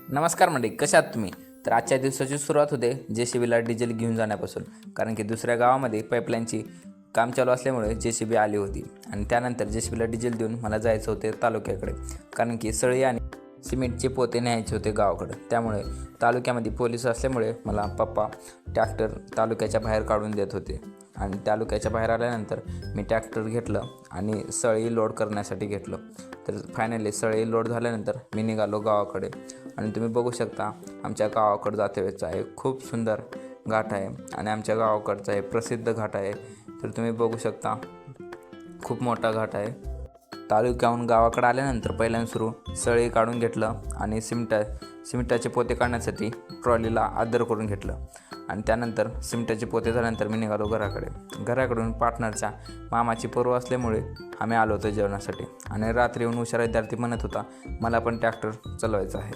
नमस्कार मंडळी, कशा आहात तुम्ही? तर आजच्या दिवसाची सुरुवात होते JCBला डिझेल घेऊन जाण्यापासून. कारण की दुसऱ्या गावामध्ये पाईपलाईनची काम चालू असल्यामुळे JCB आली होती आणि त्यानंतर JCBला डिझेल देऊन मला जायचं होते तालुक्याकडे. कारण की सळी आणि सिमेंटचे पोते न्यायचे होते गावाकडे. त्यामुळे तालुक्यामध्ये पोलीस असल्यामुळे मला पप्पा ट्रॅक्टर तालुक्याच्या बाहेर काढून देत होते आणि तालुक्याच्या बाहेर आल्यानंतर मी ट्रॅक्टर घेतलं आणि सळी लोड करण्यासाठी घेतलं. तर फायनली सळी लोड झाल्यानंतर मी निघालो गावाकडे आणि तुम्ही बघू शकता आमच्या गावाकडं जातेवेळेचा एक खूप सुंदर घाट आहे आणि आमच्या गावाकडचा एक प्रसिद्ध घाट आहे. तर तुम्ही बघू शकता खूप मोठा घाट आहे. तालुक्याहून गावाकडे आल्यानंतर पहिल्यांदा सुरू सळी काढून घेतलं आणि सिमेंटाचे पोते काढण्यासाठी ट्रॉलीला आदर करून घेतलं आणि त्यानंतर सिमेंटाचे पोते झाल्यानंतर मी निघालो घराकडून पार्टनरच्या मामाची पोरं असल्यामुळे आम्ही आलो होतो जेवणासाठी आणि रात्री येऊन हुशार विद्यार्थी म्हणत होता मला पण ट्रॅक्टर चालवायचा आहे.